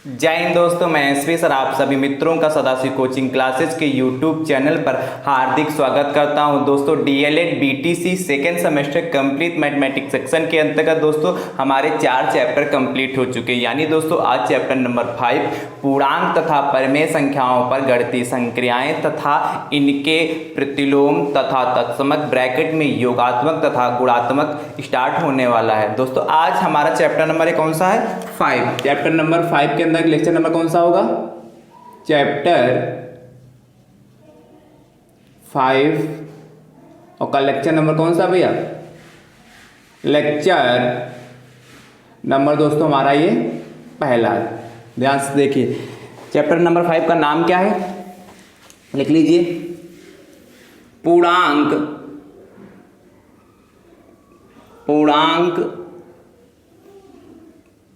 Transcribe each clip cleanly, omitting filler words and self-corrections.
जय हिंद दोस्तों, मैं एसवी सर आप सभी मित्रों का सदाशिव कोचिंग क्लासेस के यूट्यूब चैनल पर हार्दिक स्वागत करता हूं। दोस्तों DElEd BTC second semester complete mathematics section के अंतर्गत दोस्तों हमारे 4 चैप्टर कंप्लीट हो चुके हैं। यानी दोस्तों आज चैप्टर नंबर 5 पूर्णांक तथा परिमेय संख्याओं पर गणितीय संक्रियाएं तथा इनके प्रतिलोम तथा तत्समक ब्रैकेट में योगात्मक तथा गुणात्मक स्टार्ट होने वाला है। दोस्तों आज हमारा चैप्टर नंबर कौन सा है? 5। चैप्टर नंबर 5 के अंदर लेक्चर नंबर कौन सा होगा? चैप्टर 5 और का लेक्चर नंबर कौन सा भैया? लेक्चर नंबर दोस्तों हमारा ये पहला है। ध्यान से देखिए, चैप्टर नंबर 5 का नाम क्या है? लिख लीजिए, पूर्णांक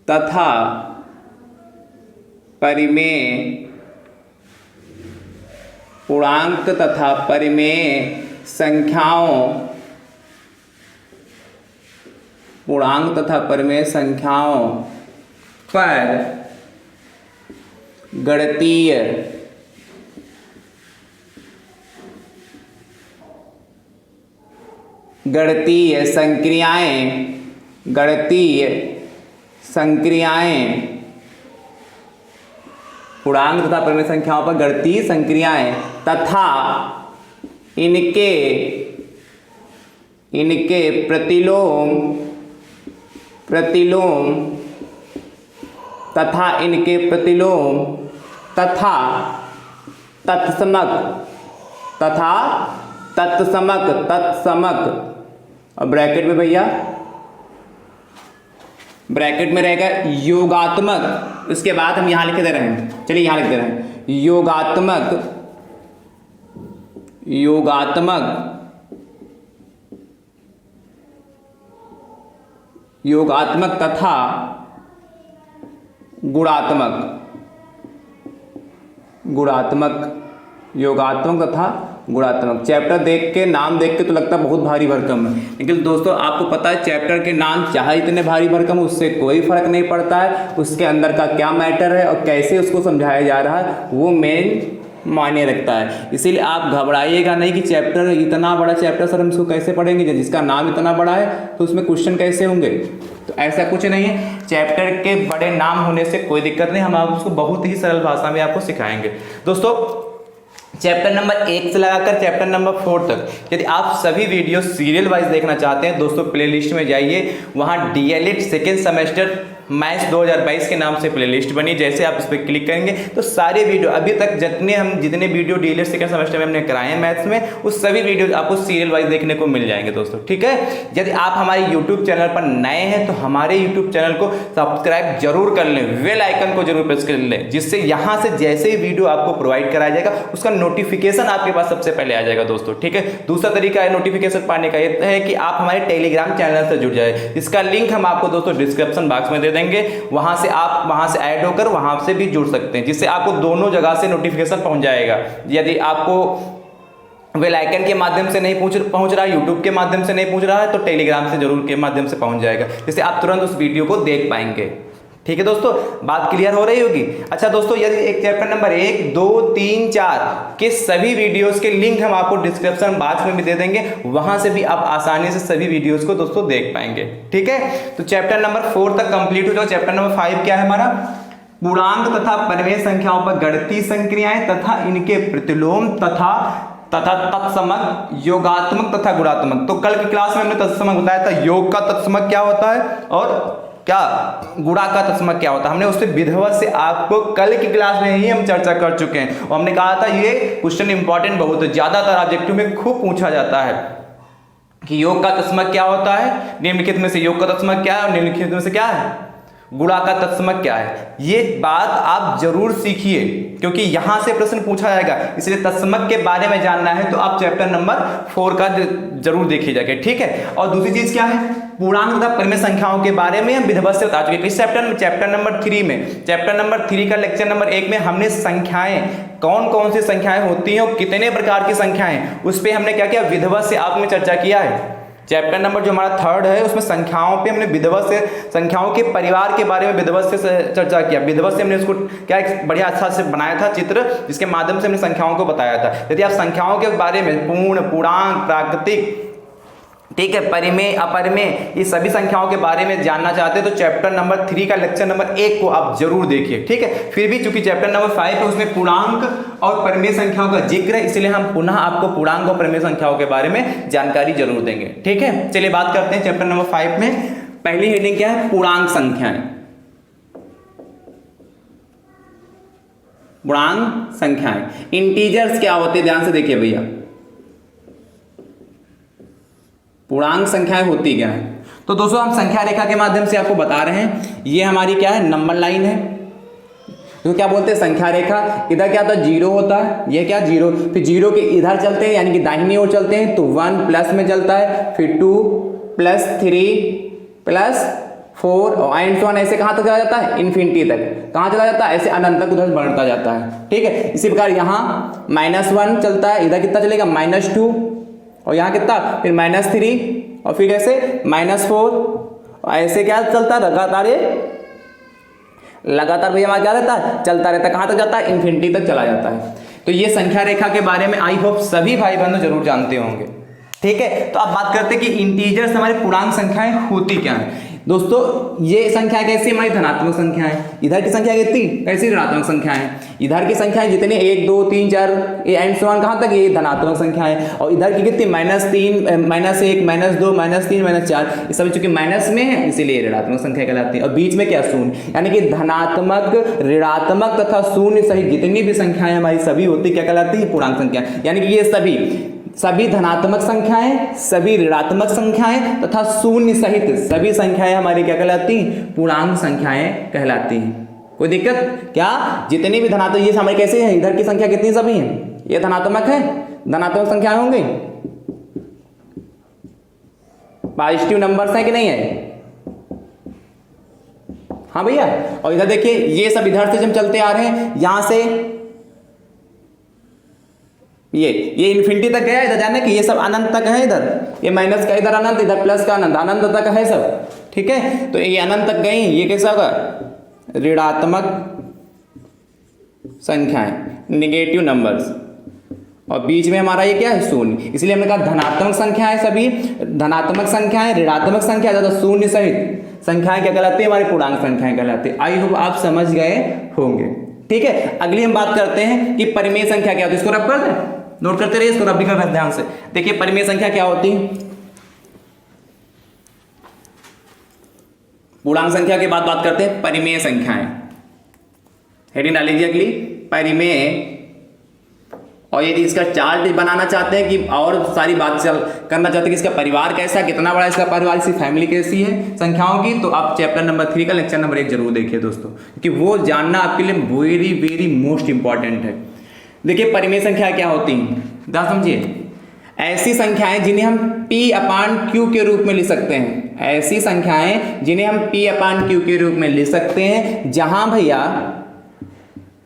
तथा परिमेय पूर्णांक तथा परिमेय संख्याओं पर गणितीय संक्रियाएं पूर्णांक तथा परिमेय संख्याओं पर गणितीय संक्रियाएं तथा इनके प्रतिलोम तथा तत्समक और ब्रैकेट में भैया ब्रैकेट में रहेगा योगात्मक। इसके बाद हम यहां लिख दे रहे हैं, चलिए यहां लिख दे रहे हैं, योगात्मक तथा गुणात्मक। चैप्टर देख के नाम देख के तो लगता है बहुत भारी भरकम है, लेकिन दोस्तों आपको पता है चैप्टर के नाम चाहे इतने भारी भरकम उससे कोई फर्क नहीं पड़ता है। उसके अंदर का क्या मैटर है और कैसे उसको समझाया जा रहा है वो मेन मायने रखता है। इसीलिए आप घबराइएगा नहीं कि चैप्टर इतना बड़ा चैप्टर सर हम इसको कैसे पढ़ेंगे, जिसका नाम इतना बड़ा है तो उसमें क्वेश्चन कैसे होंगे। तो ऐसा कुछ नहीं है, चैप्टर के बड़े नाम होने से कोई दिक्कत नहीं, हम उसको बहुत ही सरल भाषा में आपको सिखाएंगे। दोस्तों चैप्टर नंबर 1 से लगाकर चैप्टर नंबर 4 तक यदि आप सभी वीडियो सीरियल वाइज देखना चाहते हैं दोस्तों प्लेलिस्ट में जाइए, वहाँ डीएलएड सेकेंड सेमेस्टर मैथ्स 2022 के नाम से प्लेलिस्ट बनी। जैसे आप इस पर क्लिक करेंगे तो सारे वीडियो अभी तक जितने वीडियो डीएलएड सेकेंड सेमेस्टर में हमने कराए हैं मैथ्स में, उस सभी वीडियो आपको सीरियल वाइज देखने को मिल जाएंगे दोस्तों, ठीक है। यदि आप हमारे यूट्यूब चैनल पर नए हैं तो हमारे यूट्यूब चैनल को सब्सक्राइब जरूर कर लें, बेल आइकन को जरूर प्रेस कर लें, जिससे यहाँ से जैसे ही वीडियो आपको प्रोवाइड कराया जाएगा उसका नोटिफिकेशन आपके पास सबसे पहले आ जाएगा दोस्तों, ठीक है। दूसरा तरीका है नोटिफिकेशन पाने का, ये है कि आप हमारे टेलीग्राम चैनल से जुड़ जाए, इसका लिंक हम आपको दोस्तों डिस्क्रिप्शन बॉक्स में दे देंगे। वहां से आप वहां से ऐड होकर वहां से भी जुड़ सकते हैं, जिससे आपको दोनों जगह से नोटिफिकेशन पहुंच जाएगा। यदि आपको बेल आइकन के माध्यम से नहीं पहुंच रहा है, यूट्यूब के माध्यम से नहीं पहुंच रहा है, तो टेलीग्राम से जरूर के माध्यम से पहुंच जाएगा, जिससे आप तुरंत उस वीडियो को देख पाएंगे, ठीक है दोस्तों। बात क्लियर हो रही होगी। अच्छा दोस्तों, यदि एक चैप्टर नंबर 1, 2, 3, 4 के सभी वीडियोस के लिंक हम आपको डिस्क्रिप्शन बॉक्स में भी दे देंगे, वहां से भी आप आसानी से सभी वीडियोस को दोस्तों देख पाएंगे, ठीक है। तो चैप्टर नंबर 4 तक कंप्लीट हो जाओ। चैप्टर नंबर 5 क्या है हमारा? पूर्णांक तथा परिमेय संख्याओं पर गणितीय संक्रियाएं तथा इनके प्रतिलोम तथा तत्समक योगात्मक तथा गुणात्मक। तो कल की क्लास में हमने तत्समक बताया था, योग का तत्समक क्या होता है और क्या गुणा का तत्समक क्या होता है, हमने उससे विधिवत से आपको कल की क्लास में ही हम चर्चा कर चुके हैं। और हमने कहा था ये क्वेश्चन इंपॉर्टेंट बहुत है, ज्यादातर ऑब्जेक्टिव में खूब पूछा जाता है कि योग का तत्समक क्या होता है, निम्नलिखित में से योग का तत्समक क्या है और निम्नलिखित में से क्या है गुणा का तत्समक क्या है। ये बात आप जरूर सीखिए क्योंकि यहां से प्रश्न पूछा जाएगा, इसलिए तत्समक के बारे में जानना है तो आप चैप्टर नंबर 4 का जरूर देखिए जाके, ठीक है। और दूसरी चीज क्या है, पूर्णांक तथा परिमेय संख्याओं के बारे में हम विधिवत से बता चुके हैं। इस चैप्टर नंबर 3 में, चैप्टर नंबर 3 का लेक्चर नंबर 1 में हमने संख्याएं कौन कौन सी संख्याएं होती हैं और कितने प्रकार की संख्याएं, उस पर हमने क्या किया विधिवत से आप में चर्चा किया है, चैप्टर नंबर जो हमारा 3 है उसमें संख्याओं पे हमने विधिवत से संख्याओं के परिवार के बारे में विधिवत से चर्चा किया। विधिवत से हमने उसको क्या एक बढ़िया अच्छा से बनाया था चित्र, जिसके माध्यम से हमने संख्याओं को बताया था। यदि आप संख्याओं के बारे में पूर्ण, पूर्णांक, प्राकृतिक, ठीक है, परिमेय, अपरिमेय, ये सभी संख्याओं के बारे में जानना चाहते हैं तो चैप्टर नंबर 3 का लेक्चर नंबर 1 को आप जरूर देखिए। ठीक है, फिर भी चूंकि चैप्टर नंबर 5 है उसमें पूर्णांक और परिमेय संख्याओं का जिक्र है, इसलिए हम पुनः आपको पूर्णांक और परिमेय संख्याओं के बारे में जानकारी जरूर देंगे। ठीक है, चलिए बात करते हैं चैप्टर नंबर 5 में। पहली हेडिंग क्या है? पूर्णांक संख्याएं। पूर्णांक संख्याएं, इंटीजर्स क्या होते हैं, ध्यान से देखिए भैया। पूर्णांक संख्याएं होती क्या है? तो दोस्तों हम संख्या रेखा के माध्यम से आपको बता रहे हैं, ये हमारी क्या है? नंबर लाइन है। तो क्या बोलते हैं? संख्या रेखा। इधर क्या होता है? 0 होता है, ये क्या 0। फिर 0 के इधर चलते हैं यानी कि दाहिनी ओर चलते हैं तो 1 प्लस में चलता है, फिर 2 प्लस 3 प्लस 4 और एंड सो ऑन, ऐसे कहाँ तक चला जाता है? इन्फिनिटी तक। कहाँ चला जाता है? ऐसे अनंत तक उधर बढ़ता जाता है। ठीक है, इसी प्रकार यहाँ -1 चलता है, इधर कितना चलेगा? -2 और यहाँ कितना? फिर -3 और फिर ऐसे -4 और ऐसे क्या चलता है? लगातार भैया हमारा क्या रहता है? चलता रहता है। कहाँ तक जाता है? इन्फिनिटी तक चला जाता है। तो ये संख्या रेखा के बारे में आई होप सभी भाई बहनों जरूर जानते होंगे। ठीक है, तो अब बात करते हैं कि इंटीजर्स हमारी पूर्णांक संख्याएं होती क्या है। दोस्तों ये संख्या कैसी? हमारी धनात्मक संख्याएं। इधर की संख्या कितनी? कैसी? ऋणात्मक संख्याएं। इधर की संख्याएं जितनी 1 2 3 4 ये एंड सो ऑन कहां तक? ये धनात्मक संख्याएं। और इधर की कितनी? -3 -1 -2 -3 -4, ये सभी चूंकि माइनस में है इसीलिए ऋणात्मक संख्या कहलाती है। और बीच में क्या? शून्य, यानी कि धनात्मक, ऋणात्मक तथा शून्य सहित जितनी भी संख्याएं हमारी सभी होती क्या कहलाती है? पूर्णांक संख्या। यानी कि ये सभी धनात्मक संख्याएं, सभी ऋणात्मक संख्याएं तथा शून्य सहित सभी संख्याएं हमारी क्या कहलाती हैं? पूर्णांक संख्याएं कहलाती हैं। कोई दिक्कत क्या? जितनी भी धनात्मक, ये हमारी कैसे है? इधर की संख्या कितनी सभी हैं? ये धनात्मक है, धनात्मक संख्याएं होंगी, पॉजिटिव नंबर्स हैं कि नहीं है? हाँ भैया। और इधर देखिए ये सब इधर से जब चलते आ रहे हैं, यहां से ये इन्फिनिटी तक गया, इधर जाने कि ये सब अनंत तक है। इधर ये माइनस का, इधर अनंत, इधर प्लस का अनंत, अनंत तक है सब। ठीक है, तो ये अनंत तक गई, ये कैसा होगा? ऋणात्मक संख्याएं, नेगेटिव नंबर्स। और बीच में हमारा ये क्या है? शून्य। इसलिए हमने कहा धनात्मक संख्याएं, सभी धनात्मक संख्याएं, ऋणात्मक संख्या ज्यादा शून्य सहित संख्याएं क्या कहलाती है? हमारी पूर्णांक संख्याएं कहलाती है। आई होप आप समझ गए होंगे। ठीक है, अगली हम बात करते हैं कि परिमेय संख्या क्या होती है। इसको रब कर दें, नोट करते रहिए, इसको रब भी कर ध्यान से। देखिए परिमेय संख्या क्या होती है। पूर्णांक संख्या के बाद बात करते हैं परिमेय संख्याएं। हेडिंग डाल लीजिए अगली, परिमेय। और यदि इसका चार्ट बनाना चाहते हैं कि और सारी बात करना चाहते हैं कि इसका परिवार कैसा, कितना बड़ा इसका परिवार, इसकी फैमिली कैसी है संख्याओं की, तो आप चैप्टर नंबर 3 का लेक्चर नंबर 1 जरूर देखिए दोस्तों, क्योंकि वो जानना आपके लिए वेरी वेरी मोस्ट इंपॉर्टेंट है। देखिए परिमेय संख्या क्या होती है, ध्यान समझिए। ऐसी संख्याएं जिन्हें हम P/Q के रूप में लिख सकते हैं, ऐसी संख्याएं जिन्हें हम P/Q के रूप में लिख सकते हैं, जहां भैया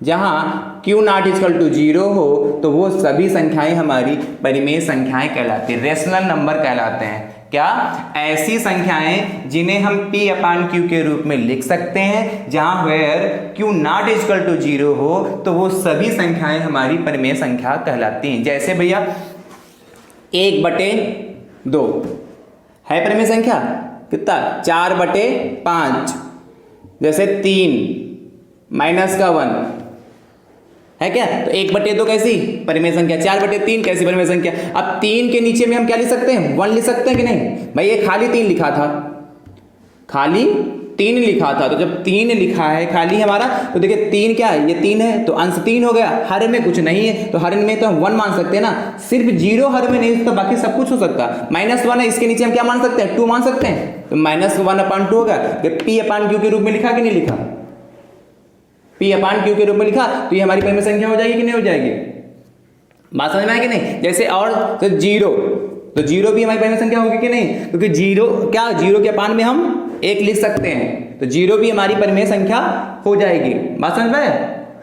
जहां Q ≠ 0 हो तो वो सभी संख्याएं हमारी परिमेय संख्याएं कहलाती है, रेशनल नंबर कहलाते हैं। क्या? ऐसी संख्याएं जिन्हें हम P/Q के रूप में लिख सकते हैं, जहां वेयर Q ≠ 0 हो तो वो सभी संख्याएं हमारी परिमेय संख्या कहलाती हैं। जैसे भैया 1/2 है परिमेय संख्या, कितना? 4/5, जैसे 3 -1 है क्या? तो 1/2 कैसी परिमेय संख्या, 4/3 कैसी परिमेय संख्या। अब 3 के नीचे में हम क्या लिख सकते हैं? 1 लिख सकते हैं कि नहीं भाई? ये खाली 3 लिखा था, खाली 3 लिखा था, तो जब 3 लिखा है खाली हमारा, तो देखिए 3 क्या है? ये 3 है तो अंश 3 हो गया, हर में कुछ नहीं है तो हर में तो हम 1 मान सकते हैं ना। सिर्फ 0 हर में नहीं तो बाकी सब कुछ हो सकता है। -1 है, इसके नीचे हम क्या मान सकते हैं? 2 मान सकते हैं, तो -1/2 होगा। P/Q के रूप में लिखा कि नहीं लिखा? P/Q के रूप में लिखा तो ये हमारी परिमेय संख्या हो जाएगी कि नहीं हो जाएगी? बात समझ में आएगी नहीं? जैसे और तो 0, तो 0 भी हमारी परिमेय संख्या होगी कि नहीं? क्योंकि 0 क्या, 0 के अपान में हम 1 लिख सकते हैं, तो 0 भी हमारी परिमेय संख्या हो जाएगी। बात समझ में?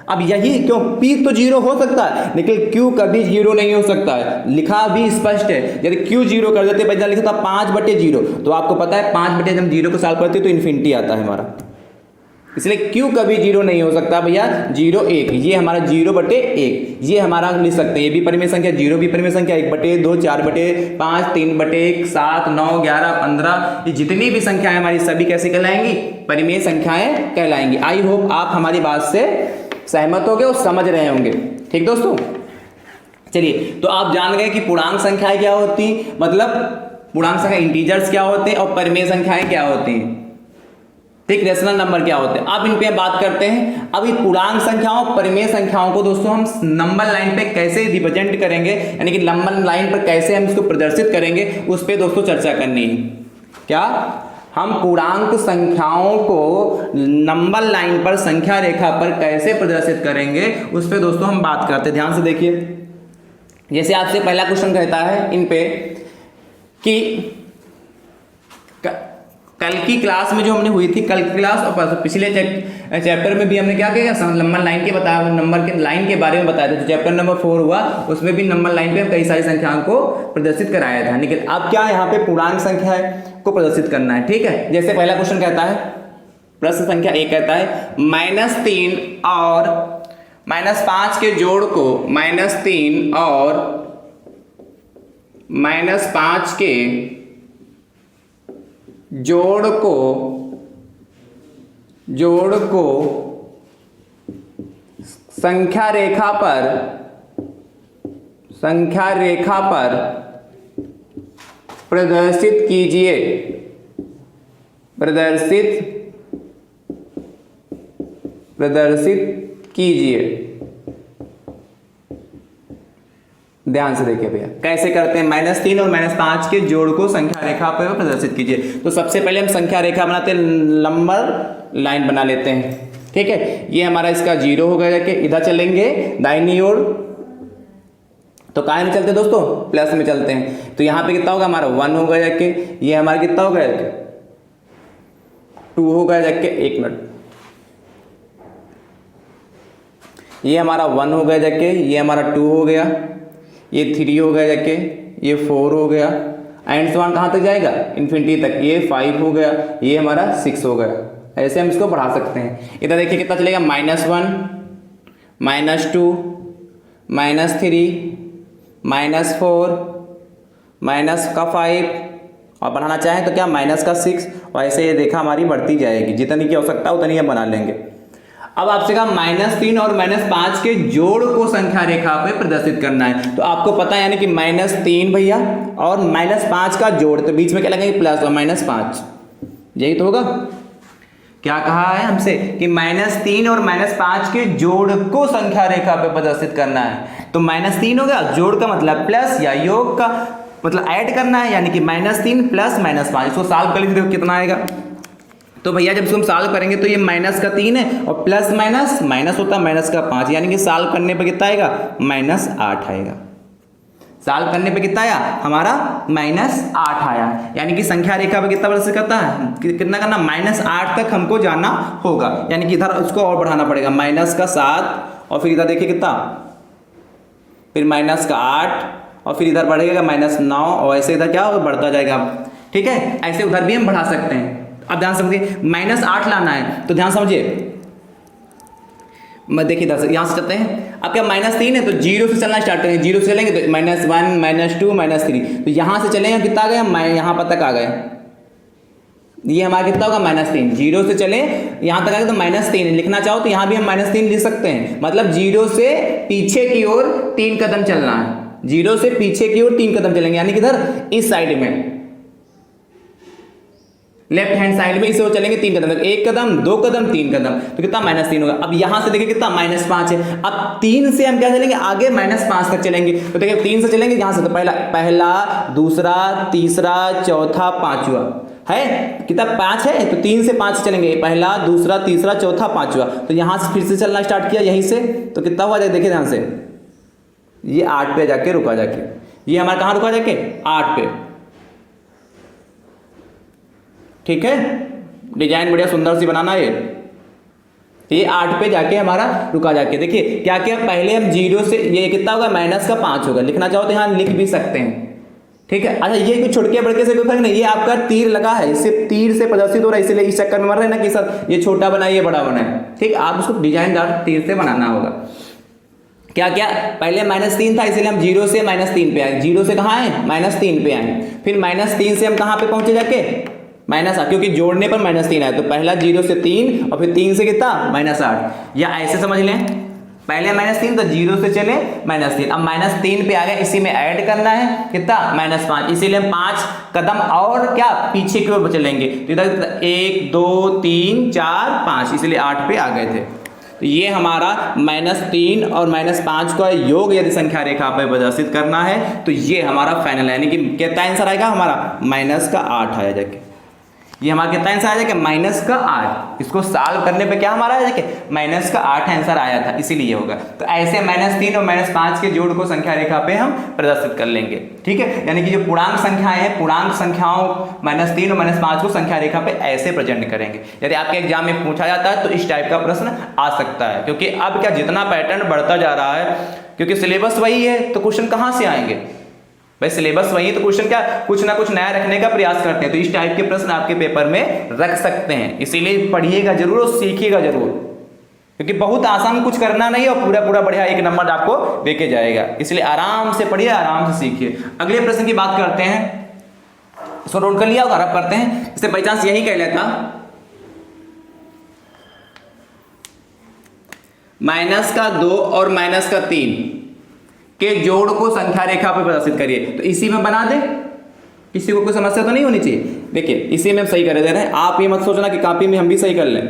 अब यही क्यों, P तो 0 हो सकता है लेकिन Q कभी 0 नहीं हो सकता है, लिखा भी स्पष्ट है। यदि Q 0 कर देते, पहले लिखा था 5/0, तो आपको पता है 5/, जब 0 को सॉल्व करते तो इन्फिनिटी आता है हमारा, इसलिए Q कभी 0 नहीं हो सकता भैया। 0 1, ये हमारा 0/1, ये हमारा लिख सकते हैं, ये भी परिमेय संख्या, 0 भी परिमेय संख्या, 1/2, 4/5, 3/1, 7, 9, 11, 15, ये जितनी भी संख्याएं हमारी सभी कैसे कहलाएंगी, परिमेय संख्याएं कहलाएंगी। आई होप आप हमारी बात से सहमत हो गए और समझ रहे होंगे। ठीक दोस्तों, चलिए, तो आप जान गए कि पूर्णांक संख्याएं क्या होती, मतलब पूर्णांक संख्या इंटीजर्स क्या होते हैं और परिमेय संख्याएं क्या होती हैं, ठीक, रेशनल नंबर क्या होते हैं। अब इन पे बात करते हैं। अब ये पूर्णांक संख्याओं और परिमेय संख्याओं को दोस्तों हम नंबर लाइन पे कैसे रिप्रेजेंट करेंगे, यानी कि नंबर लाइन पर कैसे हम इसको प्रदर्शित करेंगे, उस पे दोस्तों चर्चा करनी है। क्या हम पूर्णांक संख्याओं को नंबर लाइन पर, संख्या रेखा पर कैसे प्रदर्शित करेंगे, उस पे दोस्तों हम बात करते हैं। ध्यान से देखिए, जैसे आपसे पहला क्वेश्चन कहता है इन पे कि कल की क्लास में जो हमने हुई थी, कल की क्लास और पिछले चैप्टर में भी हमने क्या किया, नंबर लाइन के बताया, नंबर के लाइन के बारे में बताया था। तो चैप्टर नंबर 4 हुआ, उसमें भी नंबर लाइन पे हम कई सारी संख्याओं को प्रदर्शित कराया था। लेकिन अब क्या, यहाँ पे पूर्णांक संख्या को प्रदर्शित करना है। ठीक है, जैसे पहला क्वेश्चन कहता है, प्रश्न संख्या 1 कहता है -3 और -5 के जोड़ को, -3 और -5 के जोड़ को संख्या रेखा पर प्रदर्शित कीजिए, ध्यान से देखिए भैया कैसे करते हैं। -3 और -5 के जोड़ को संख्या रेखा पर प्रदर्शित कीजिए। तो सबसे पहले हम संख्या रेखा बनाते हैं, नंबर लाइन बना लेते हैं। ठीक है, ये हमारा इसका 0 हो गया, जाके इधर चलेंगे दाहिनी ओर, तो काय में चलते हैं दोस्तों, प्लस में चलते हैं। तो यहाँ पे कितना होगा हमारा 1 हो गया, जाके ये हमारा कितना हो गया, 2 हो गया, जाके 1 मिनट, ये हमारा 1 हो गया, जाके ये हमारा 2 हो गया, ये 3 हो गया, जाके ये 4 हो गया, एंड सो ऑन कहाँ तक जाएगा, इन्फिनिटी तक, ये 5 हो गया, ये हमारा 6 हो गया। ऐसे हम इसको बढ़ा सकते हैं। इधर देखिए कितना चलेगा, -1, -2, -3, -4, -5, और बढ़ाना चाहें तो क्या -6, और ऐसे ये रेखा हमारी बढ़ती जाएगी, जितनी की आवश्यकता उतनी हम बना लेंगे। अब आपसे कहा -3 और -5 के जोड़ को संख्या रेखा पे प्रदर्शित करना है। तो आपको पता है यानी कि -3 भैया और -5 का जोड़, तो बीच में क्या लगेंगे, प्लस और -5, यही तो होगा। क्या कहा है हमसे कि -3 और -5 के जोड़ को संख्या रेखा पे प्रदर्शित करना है। तो -3 हो गया, जोड़ का मतलब प्लस, या योग का मतलब ऐड करना है, यानी कि -3 प्लस -5, इसको सॉल्व कर लीजिए, देखो कितना आएगा। तो भैया जब इसको हम सॉल्व करेंगे तो ये -3 है और प्लस माइनस होता है -5, यानी कि सॉल्व करने पे कितना आएगा, -8 आएगा। सॉल्व करने पे कितना आया हमारा, -8 आया, यानी कि संख्या रेखा पे कितना प्रदर्शित करता है, कितना करना, -8 तक हमको जाना होगा, यानी कि इधर उसको और बढ़ाना पड़ेगा, -7 और फिर इधर देखिए कितना, फिर -8 और फिर इधर बढ़ेगा -9 और ऐसे इधर क्या बढ़ता जाएगा। ठीक है, ऐसे उधर भी हम बढ़ा सकते हैं। अब ध्यान समझिए, -8 लाना है, तो ध्यान समझिए, मैं देखिए इधर से यहाँ से चलते हैं। अब क्या -3 है तो 0 से चलना स्टार्ट करेंगे, 0 से चलेंगे तो -1, -2, -3, तो यहाँ से चलेंगे कितना आ गया, यहाँ पर तक आ गए, ये हमारा कितना होगा -3, 0 से चले यहाँ तक आ गए तो -3, लिखना चाहो तो यहाँ भी हम -3 लिख सकते हैं, मतलब 0 से पीछे की ओर 3 कदम चलना है, 0 से पीछे की ओर 3 कदम चलेंगे, यानी कि इधर इस साइड में, लेफ्ट हैंड साइड में इस ओर चलेंगे 3 कदम, 1 कदम 2 कदम 3 कदम, तो कितना -3 होगा। अब यहां से देखिए कितना -5 है, अब 3 से हम क्या चलेंगे आगे -5 तक चलेंगे, तो देखिए 3 से चलेंगे यहां से, तो पहला दूसरा तीसरा चौथा पांचवा है, कितना 5 है, तो 3 से 5 चलेंगे, पहला दूसरा तीसरा चौथा पांचवा, तो यहां से फिर से चलना स्टार्ट किया यहीं से, तो कितना हुआ जाए, देखिए ध्यान से, ये 8 पे जाके रुका, जाके ये हमारा कहां रुका, जाके 8 पे। ठीक है, डिजाइन बढ़िया सुंदर सी बनाना है। ये 8 पे जाके हमारा रुका जाके। देखिए क्या क्या, पहले हम 0 से, ये कितना होगा माइनस का 5 होगा, लिखना चाहो तो यहाँ लिख भी सकते हैं, ठीक है। अच्छा ये कुछ छुटके बड़के से कोई फर्क नहीं, ये आपका तीर लगा है, इससे तीर से प्रदर्शित हो रहा है, इसलिए इस चक्कर में मर रहे हैं ना कि सर ये छोटा बनाए ये बड़ा बनाए, ठीक। आप उसको डिजाइनदार तीर से बनाना होगा। क्या क्या, पहले -3 था इसलिए हम 0 से -3 पे आए, 0 से कहाँ आए -3 पे आए, फिर -3 से हम कहाँ पे पहुंचे जाके -8, क्योंकि जोड़ने पर -3 आया, तो पहला 0 से 3 और फिर 3 से कितना -8, या ऐसे समझ लें, पहले -3 तो 0 से चले -3, अब -3 पे आ गए, इसी में ऐड करना है कितना -5, इसीलिए हम 5 कदम और क्या पीछे की ओर चलेंगे, तो इधर 1 2 3 4 5, इसलिए 8 पे आ गए थे। तो ये हमारा -3 और -5 का योग यदि संख्या रेखा पर प्रदर्शित करना है तो ये हमारा फाइनल, यानी कि कितना आंसर आएगा हमारा -8 आया जाके, ये हमारा कितना आंसर आया जाके -8। इसको सॉल्व करने पे क्या हमारा आया जाके -8 आंसर आया था, इसीलिए होगा। तो ऐसे -3 और -5 के जोड़ को संख्या रेखा पे हम प्रदर्शित कर लेंगे, ठीक है। यानी कि जो पूर्णांक संख्याएं हैं, पूर्णांक संख्याओं -3 और -5 को संख्या रेखा पे ऐसे प्रेजेंट करेंगे। यदि आपके एग्जाम में पूछा जाता है तो इस टाइप का प्रश्न आ सकता है, क्योंकि अब क्या जितना पैटर्न बढ़ता जा रहा है, क्योंकि सिलेबस वही है तो क्वेश्चन कहाँ से आएंगे भाई, सिलेबस वही तो क्वेश्चन क्या कुछ ना कुछ नया रखने का प्रयास करते हैं, तो इस टाइप के प्रश्न आपके पेपर में रख सकते हैं। इसीलिए पढ़िएगा जरूर और सीखिएगा जरूर, क्योंकि बहुत आसान कुछ करना नहीं और पूरा पूरा बढ़िया 1 नंबर आपको देके जाएगा, इसलिए आराम से पढ़िए, आराम से सीखिए। अगले प्रश्न की बात करते हैं, इसको नोट कर लिया होगा, रब करते हैं, इससे बाई चांस यही कह लेता -2 और -3 के जोड़ को संख्या रेखा पर प्रदर्शित करिए, तो इसी में बना दे, किसी को कोई समस्या तो नहीं होनी चाहिए। देखिए इसी में हम सही कर दे रहे हैं, आप ये मत सोचना कि कॉपी में हम भी सही कर लें।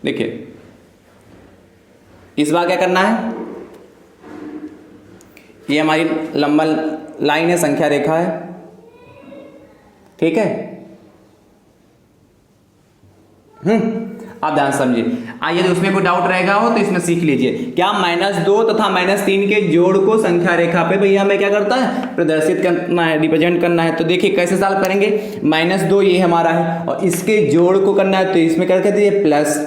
देखिए इस बार क्या करना है, ये हमारी लंबा लाइन है, संख्या रेखा है, ठीक है। आप ध्यान समझिए, यदि उसमें कोई डाउट रहेगा हो तो इसमें सीख लीजिए। क्या -2 तथा -3 के जोड़ को संख्या रेखा पे भैया हमें क्या करता है प्रदर्शित करना है, रिप्रेजेंट करना है। तो देखिए कैसे सॉल्व करेंगे, -2 ये हमारा है और इसके जोड़ को करना है, तो इसमें क्या कर दीजिए प्लस,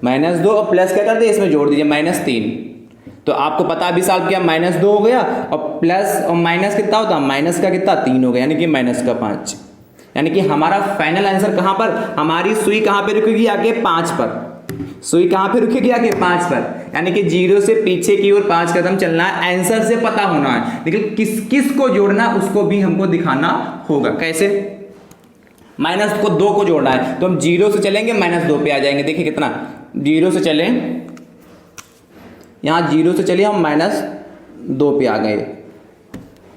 -2 और प्लस क्या कर दिए इसमें जोड़ दीजिए -3। तो आपको पता अभी सॉल्व किया, -2 हो गया और प्लस और माइनस कितना होता है, माइनस का कितना 3 हो गया, यानी कि -5। यानी कि हमारा फाइनल आंसर कहां पर, हमारी सुई कहां पे रुकेगी आगे 5 पर, सुई कहां पे रुकेगी आगे 5 पर, यानी कि 0 से पीछे की ओर 5 कदम चलना है। आंसर से पता होना है, लेकिन किस किस को जोड़ना उसको भी हमको दिखाना होगा। कैसे, -2 को जोड़ना है तो हम 0 से चलेंगे -2 पे आ जाएंगे। देखिए कितना, 0 से चले, यहां 0 से चले हम -2 पे आ गए।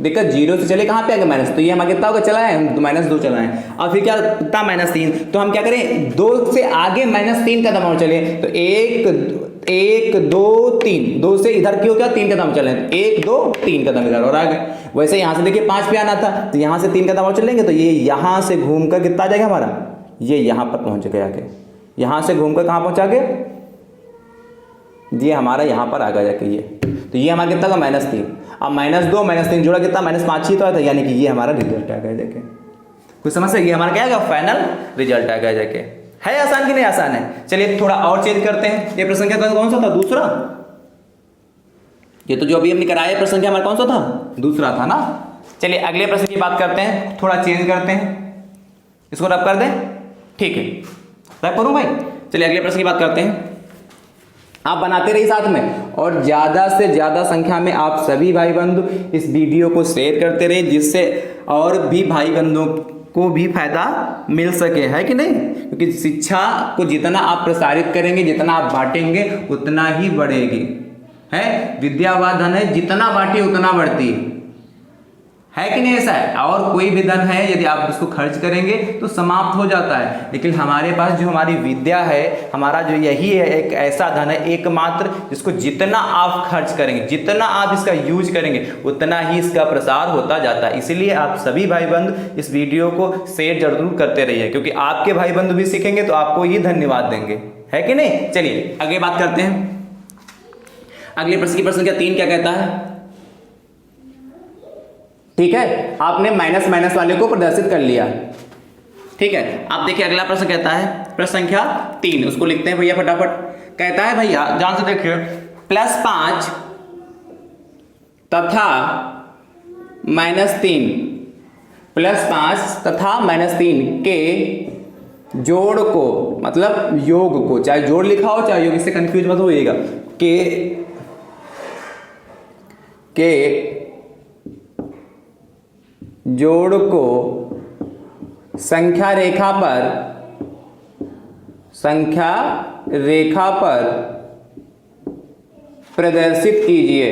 देखो 0 से चले कहाँ पे आ गए माइनस, तो ये हमारा कितना होगा चला है, हम -2 चला है, और फिर क्या कितना -3, तो हम क्या करें 2 से आगे -3 कदम और चले, तो 1 2 3, 2 से इधर की हो क्या 3 कदम चले, 1 2 3 कदम इधर और आ गए। वैसे यहाँ से देखिए 5 पे आना था, तो यहाँ से 3 कदम और चलेंगे, तो ये यहाँ से घूमकर कितना आ जाएगा हमारा, ये यहाँ पर पहुँच गया आगे, यहाँ से घूमकर कहाँ पहुँचा के, ये हमारा यहाँ पर आ गया जाके ये, तो ये हमारा कितना का -3, अब -2 -3 जोड़ा कितना -5 ही तो आया था, यानी कि ये हमारा रिजल्ट आ गया जाके। कुछ समझ, ये हमारा क्या आएगा फाइनल रिजल्ट आ गया जाके। है आसान कि नहीं आसान है। चलिए थोड़ा और चेंज करते हैं, ये प्रश्न क्या था, कौन सा था, दूसरा, ये तो जो अभी हमने कराया प्रश्न क्या हमारा कौन सा था, दूसरा था ना। चलिए अगले प्रश्न की बात करते हैं, थोड़ा चेंज करते हैं, इसको रब कर दें, ठीक है रब करूं भाई। चलिए अगले प्रश्न की बात करते हैं, आप बनाते रहिए साथ में, और ज़्यादा से ज़्यादा संख्या में आप सभी भाई बंधु इस वीडियो को शेयर करते रहिए, जिससे और भी भाई बंधुओं को भी फायदा मिल सके, है कि नहीं। क्योंकि शिक्षा को जितना आप प्रसारित करेंगे, जितना आप बांटेंगे उतना ही बढ़ेगी, है विद्या व धन है, जितना बांटे उतना बढ़ती है कि नहीं, ऐसा है। और कोई भी धन है यदि आप उसको खर्च करेंगे तो समाप्त हो जाता है, लेकिन हमारे पास जो हमारी विद्या है, हमारा जो यही है एक ऐसा धन है एकमात्र, जिसको जितना आप खर्च करेंगे, जितना आप इसका यूज करेंगे उतना ही इसका प्रसार होता जाता है। इसीलिए आप सभी भाई बंधु इस वीडियो को शेयर जरूर करते रहिए, क्योंकि आपके भाई बंधु भी सीखेंगे तो आपको ही धन्यवाद देंगे, है कि नहीं। चलिए आगे बात करते हैं, अगले प्रश्न की प्रश्न क्या 3 क्या कहता है, ठीक है। आपने माइनस वाले को प्रदर्शित कर लिया, ठीक है, आप देखिए अगला प्रश्न कहता है, प्रश्न संख्या 3, उसको लिखते हैं भैया फटाफट। कहता है भैया ध्यान से देखिए, +5 तथा -3, +5 तथा -3 के जोड़ को, मतलब योग को, चाहे जोड़ लिखा हो चाहे योग, इससे कंफ्यूज मत होइएगा, के जोड़ को संख्या रेखा पर प्रदर्शित कीजिए,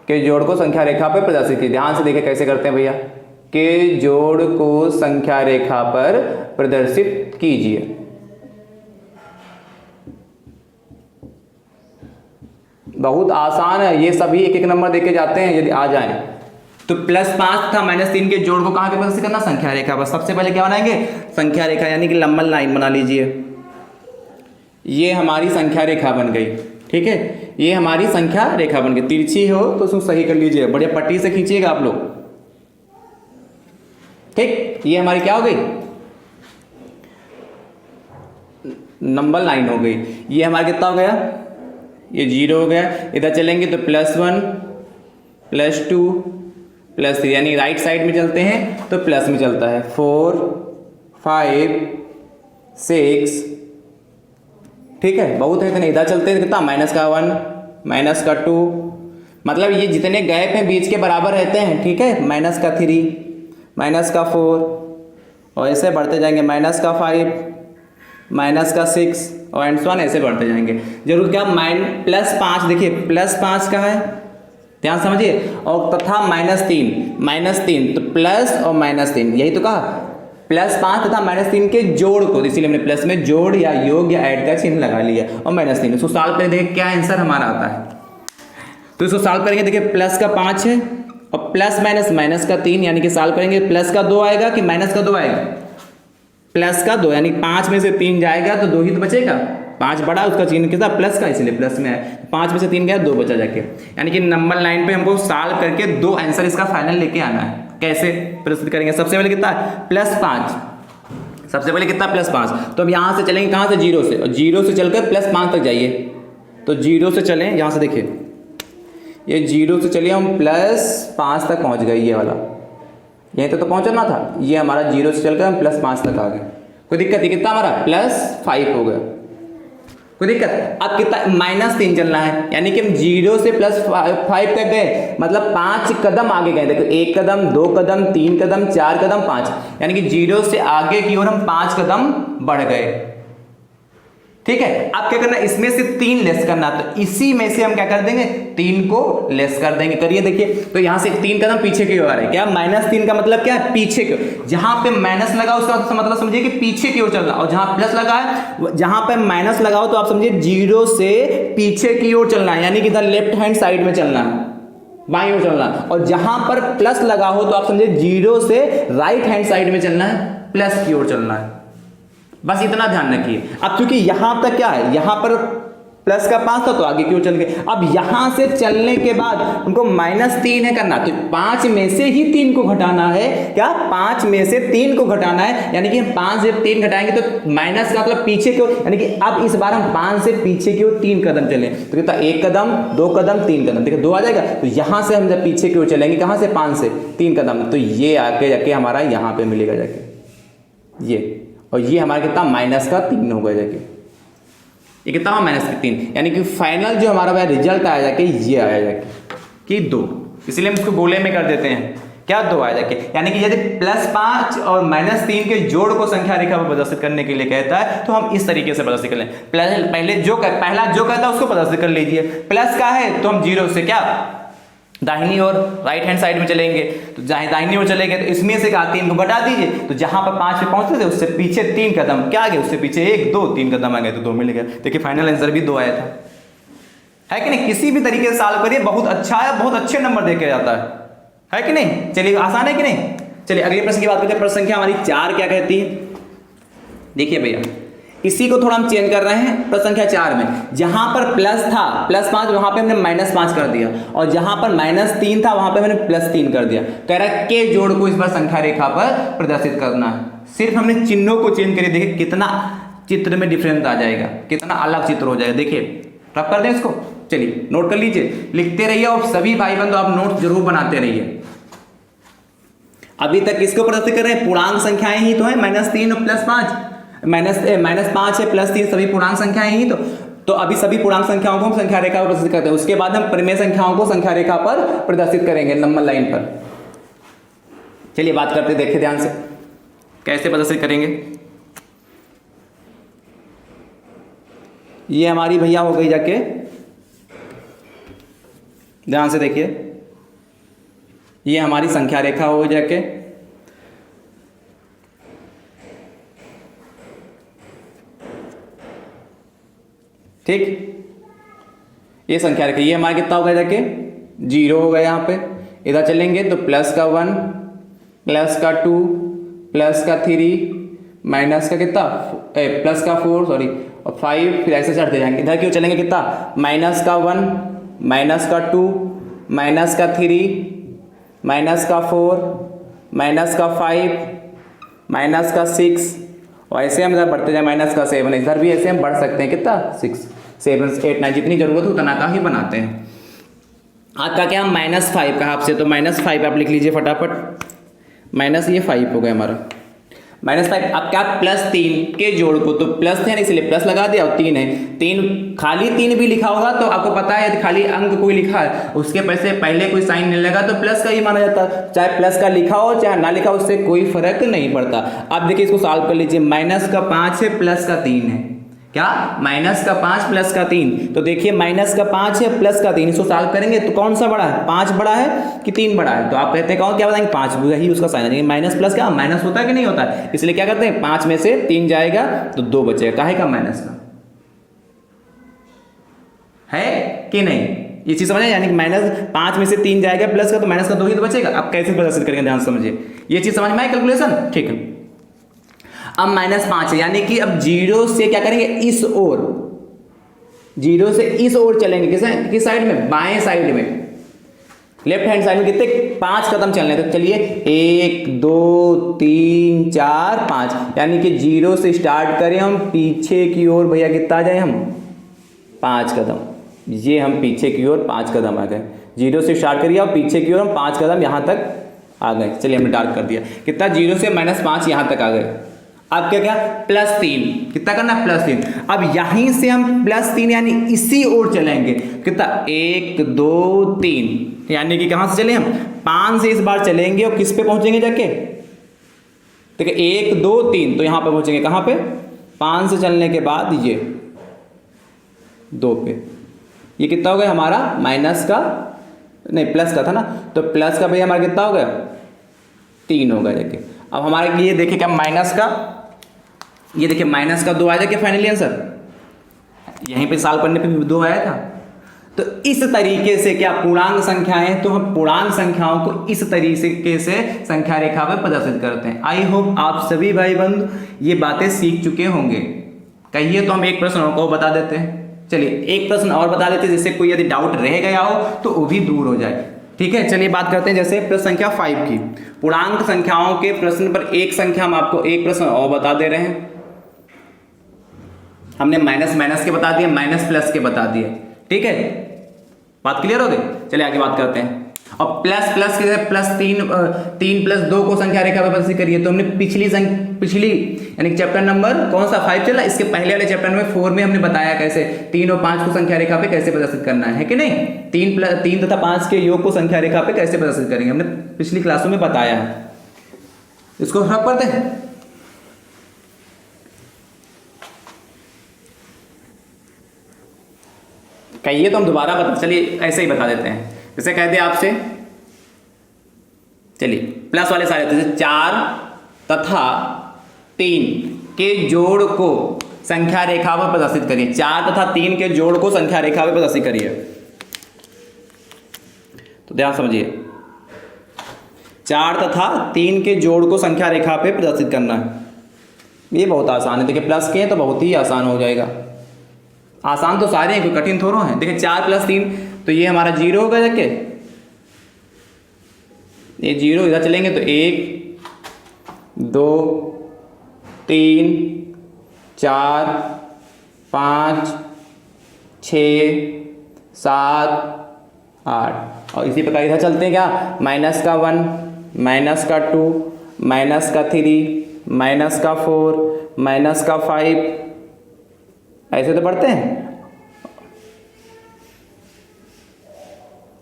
के जोड़ को संख्या रेखा पर प्रदर्शित कीजिए। ध्यान से देखिए कैसे करते हैं भैया, के जोड़ को संख्या रेखा पर प्रदर्शित कीजिए। बहुत आसान है, ये सभी एक एक नंबर देके जाते हैं यदि आ जाएं तो। +5 था -3 के जोड़ को कहाँ पे प्रदर्शित करना, संख्या रेखा पर। सबसे पहले क्या बनाएंगे, संख्या रेखा, यानी कि लंबन लाइन बना लीजिए। ये हमारी संख्या रेखा बन गई, ठीक है, ये हमारी संख्या रेखा बन गई। तिरछी हो तो उसको सही कर लीजिए, बढ़िया पट्टी से खींचिएगा आप लोग, ठीक। ये हमारी क्या हो गई, नंबर लाइन हो गई। ये हमारा कितना हो गया, ये 0 हो गया। इधर चलेंगे तो +1 +2 +3, यानी राइट साइड में चलते हैं तो प्लस में चलता है। 4 5 6, ठीक है, बहुत है इतने। इधर चलते हैं कितना, -1 -2, मतलब ये जितने गैप हैं बीच के बराबर रहते हैं, ठीक है। -3 -4, और ऐसे बढ़ते जाएंगे, -5 -6 और एंड सो ऑन, ऐसे बढ़ते जाएंगे। जरूर क्या, +5 देखिए, +5 का है, ध्यान समझिए, और तथा -3 तो प्लस और -3, यही तो कहा, +5 तथा -3 के जोड़ को, इसीलिए हमने प्लस में जोड़ या योग या ऐड का चिन्ह लगा लिया, और -3। इसको सॉल्व करेंगे, देखिए क्या आंसर हमारा आता है। तो इसको सॉल्व करेंगे, देखिए प्लस का 5 है और प्लस माइनस का 3, यानी कि सॉल्व करेंगे प्लस का 2 आएगा कि माइनस का 2 आएगा, प्लस का 2, यानी 5 में से 3 जाएगा तो 2 ही तो बचेगा। 5 बड़ा, उसका चिन्ह कितना, प्लस का, इसलिए प्लस में है। 5 में से 3 गया, 2 बचा जाके, यानी कि नंबर लाइन पे हमको सॉल्व करके 2 आंसर इसका फाइनल लेके आना है। कैसे प्रस्तुत करेंगे, सबसे पहले कितना, +5, सबसे पहले कितना, +5। तो अब यहाँ से चलेंगे कहाँ से, 0 से, और 0 से चलकर +5 तक जाइए। तो 0 से चलें, यहाँ से देखिए, ये 0 से चलिए, हम +5 तक पहुँच गए, ये वाला यहीं तक तो पहुँचना था। ये हमारा 0 से चलकर हम +5 तक आ गए, कोई दिक्कत नहीं। कितना हमारा, +5 हो गया, कोई दिक्कत। अब कितना, -3 चलना है, यानी कि हम 0 से +5 तक गए, मतलब 5 कदम आगे गए। देखो, 1 कदम, 2 कदम, 3 कदम, 4 कदम, 5, यानी कि 0 से आगे की ओर हम 5 कदम बढ़ गए, ठीक है। अब क्या करना, इसमें से 3 लेस करना, तो इसी में से हम क्या कर देंगे, 3 को लेस कर देंगे। करिए देखिए, तो यहाँ से 3 कदम पीछे की ओर आ रहे हैं, क्या, -3 का मतलब क्या है, पीछे की ओर। जहां पे माइनस लगा उसका मतलब समझिए कि पीछे की ओर चलना, और जहां प्लस लगा है, जहां पे माइनस लगाओ तो आप समझिए 0 से पीछे की ओर चलना है, यानी कि इधर लेफ्ट हैंड साइड में चलना है, बाईं ओर चलना। और जहां पर प्लस लगा हो तो आप समझिए 0 से राइट हैंड साइड में चलना है, प्लस की ओर चलना है। बस इतना ध्यान रखिए। अब क्योंकि यहां तक क्या है, यहां पर प्लस का 5 था तो आगे क्यों चल गए। अब यहां से चलने के बाद उनको -3 है करना, तो 5 में से ही 3 को घटाना है। क्या, 5 में से 3 को घटाना है, यानी कि 5 से 3 घटाएंगे तो माइनस का मतलब पीछे की ओर, यानी कि अब इस बार हम 5 से पीछे की ओर 3 कदम चले, तो कितना, 1 कदम, 2 कदम, 3 कदम, देखिए 2 आ जाएगा। तो यहां से हम जब पीछे की ओर चलेंगे, कहां से, 5 से 3 कदम, तो ये आके जाके हमारा यहां पे मिलेगा जाके ये, और ये हमारा कितना, -3 होगा जाके, ये कितना हुआ, -3, यानी कि फाइनल जो हमारा रिजल्ट आया जाके ये आया जाके कि 2, इसलिए हम इसको गोले में कर देते हैं, क्या, 2 आया जाके। यानी कि यदि +5 और -3 के जोड़ को संख्या रेखा पर प्रदर्शित करने के लिए कहता है तो हम इस तरीके से प्रदर्शित कर लें। पहला जो कहता है उसको प्रदर्शित कर लीजिए। प्लस का है तो हम 0 से क्या, दाहिनी ओर राइट हैंड साइड में चलेंगे, तो दाहिनी ओर चलेंगे तो इसमें से क्या, 3 को घटा दीजिए, तो जहां पर 5 पे पहुंचते थे उससे पीछे 3 कदम, क्या आ गए, उससे पीछे 1 2 3 कदम आ गए तो 2 मिल गया। देखिए फाइनल आंसर भी 2 आया था, है कि नहीं। किसी भी तरीके से सॉल्व करिए, बहुत अच्छा है, बहुत अच्छे नंबर देके जाता है कि नहीं। चलिए, आसान है कि नहीं। चलिए अगले प्रश्न की बात करते हैं। प्रश्न संख्या हमारी 4 क्या कहती है, देखिए भैया, इसी को थोड़ा हम चेंज कर रहे हैं प्रश्न संख्या 4 में, जहां पर प्लस था +5 वहां पे हमने -5 कर दिया, और जहां पर -3 था वहां पे मैंने +3 कर दिया। कह रहा है के जोड़ को इस बार संख्या रेखा पर प्रदर्शित करना है। सिर्फ हमने चिन्हों को चेंज करिए, देखिए कितना चित्र में डिफरेंस आ जाएगा, कितना अलग चित्र हो जाएगा। देखिए रब कर दें इसको, चलिए नोट कर लीजिए, लिखते रहिए और सभी भाई बंधु आप नोट जरूर बनाते रहिए। अभी तक किसको प्रदर्शित कर रहे हैं? पूर्णांक संख्याएं ही तो है, -3 और +5, -5 है +3 सभी पूर्णांक संख्याएं ही तो अभी सभी पूर्णांक संख्याओं को हम संख्या रेखा पर प्रदर्शित करते हैं। उसके बाद हम परिमेय संख्याओं को संख्या रेखा पर प्रदर्शित करेंगे नंबर लाइन पर। चलिए बात करते, देखिए ध्यान से कैसे प्रदर्शित करेंगे। ये हमारी भैया हो गई जाके, ध्यान से देखिए, ये हमारी संख्या रेखा हो जाके, ठीक। ये संख्या रेखा, ये हमारा कितना होगा जाके 0 हो गया। यहाँ पे इधर चलेंगे तो +1 +2 +3 माइनस का कितना +4 सॉरी और 5, फिर ऐसे चढ़ते जाएंगे। इधर क्यों चलेंगे कितना -1 -2 -3 -4 -5 और ऐसे हम इधर बढ़ते जाए -7। इधर भी ऐसे हम बढ़ सकते हैं कितना 6 7 8 9 जितनी जरूरत हो उतना का ही बनाते हैं। आपका क्या -5 कहा आपसे, तो -5 आप लिख लीजिए फटाफट, माइनस ये 5 हो गया हमारा -5। अब क्या +3 के जोड़ को, तो प्लस थे ना इसलिए प्लस लगा दिया, और 3 है, 3 खाली 3 भी लिखा होगा तो आपको पता है यदि खाली अंक कोई लिखा है उसके पहले कोई साइन नहीं लगा तो प्लस का ही माना जाता है। चाहे प्लस का लिखा हो चाहे ना लिखा हो उससे कोई फर्क नहीं पड़ता। अब देखिए इसको सॉल्व कर लीजिए, -5 है +3 है, क्या -5 +3, तो देखिए -5 है +3, इसको सॉल्व करेंगे तो कौन सा बड़ा है, 5 बड़ा है कि 3 बड़ा है, तो आप कहते हैं कौन क्या बताएंगे 5, वही उसका साइन है। माइनस प्लस क्या माइनस होता है कि नहीं होता है, इसलिए क्या करते हैं 5 में से 3 जाएगा तो 2 बचेगा, काहे का माइनस का, है कि नहीं, ये चीज समझ, यानी -5 में से 3 जाएगा प्लस का तो माइनस का 2 ही तो बचेगा। अब कैसे प्रदर्शित करेंगे ध्यान समझिए, ये चीज समझ में आई कैलकुलेशन, ठीक है। अब -5 है यानी कि अब 0 से क्या करेंगे इस ओर, 0 से इस ओर चलेंगे, किस साइड में, बाएं साइड में, लेफ्ट हैंड साइड में कितने 5 कदम चलने, तो चलिए 1 2 3 4 5, यानी कि 0 से स्टार्ट करें हम पीछे की ओर, भैया कितना आ जाए हम 5 कदम, ये हम पीछे की ओर 5 कदम आ गए, 0 से स्टार्ट करिए और पीछे की ओर हम 5 कदम यहां तक आ गए। चलिए हमने डार्क कर दिया, कितना 0 से -5 यहां तक आ गए। अब क्या +3, कितना करना +3, अब यहीं से हम +3 यानी इसी ओर चलेंगे, कितना 1 2 3, यानी कि कहां से चले हम 5 से इस बार चलेंगे और किस पे पहुंचेंगे जाके, देखिए 1 2 3, तो यहां पे पहुंचेंगे कहां पे 5 से चलने के बाद ये 2 पे, ये कितना हो गया हमारा माइनस का नहीं प्लस का था ना, तो प्लस का भैया हमारा कितना हो गया 3 होगा देखिए। अब हमारे ये देखिए क्या माइनस का, ये देखिए माइनस का 2 आया था क्या फाइनली आंसर, यहीं पे सॉल्व करने पे भी 2 आया था। तो इस तरीके से क्या पूर्णांक संख्याएं, तो हम पूर्णांक संख्याओं को इस तरीके से संख्या रेखा पर प्रदर्शित करते हैं। आई होप आप सभी भाई बंधु ये बातें सीख चुके होंगे। कहिए तो हम एक प्रश्न और को बता देते हैं, चलिए एक प्रश्न और बता देते हैं जिससे कोई यदि डाउट रह गया हो तो वो भी दूर हो जाए, ठीक है। चलिए बात करते हैं जैसे प्रश्न संख्या 5 की, पूर्णांक संख्याओं के प्रश्न पर एक संख्या हम आपको एक प्रश्न और बता दे रहे हैं। हमने माइनस के बता दिए, माइनस प्लस के बता दिए, ठीक है, बात क्लियर हो गई। चलिए आगे बात करते हैं। और प्लस के जैसे +3 + 2 को संख्या रेखा पर प्रदर्शित करिए, तो हमने पिछली यानी चैप्टर नंबर कौन सा 5 चला, इसके पहले वाले चैप्टर नंबर 4 में हमने बताया कैसे 3 और 5 को संख्या रेखा पे कैसे प्रदर्शित करना है कि नहीं, 3 तथा 5 के योग को संख्या रेखा पे कैसे प्रदर्शित करेंगे, हमने पिछली क्लासों में बताया है। इसको रख पढ़ते हैं। कहिए तो हम दोबारा चलिए ऐसे ही बता देते हैं, जैसे कहते हैं आपसे, चलिए प्लस वाले सारे जैसे 4 तथा 3 के जोड़ को संख्या रेखा पर प्रदर्शित करिए, 4 तथा 3 के जोड़ को संख्या रेखा पर प्रदर्शित करिए। तो ध्यान समझिए, 4 तथा 3 के जोड़ को संख्या रेखा पे प्रदर्शित करना है। ये बहुत आसान है, देखिए प्लस के हैं तो बहुत ही आसान हो जाएगा। आसान तो सारे हैं, कोई कठिन थोड़ा है। देखिए 4 + 3 तो ये हमारा 0 होगा जाके, ये 0 इधर चलेंगे तो 1 2 3 4 5 6 7 8 और इसी प्रकार इधर चलते हैं क्या, -1 -2 -3 -4 -5 ऐसे तो पढ़ते हैं,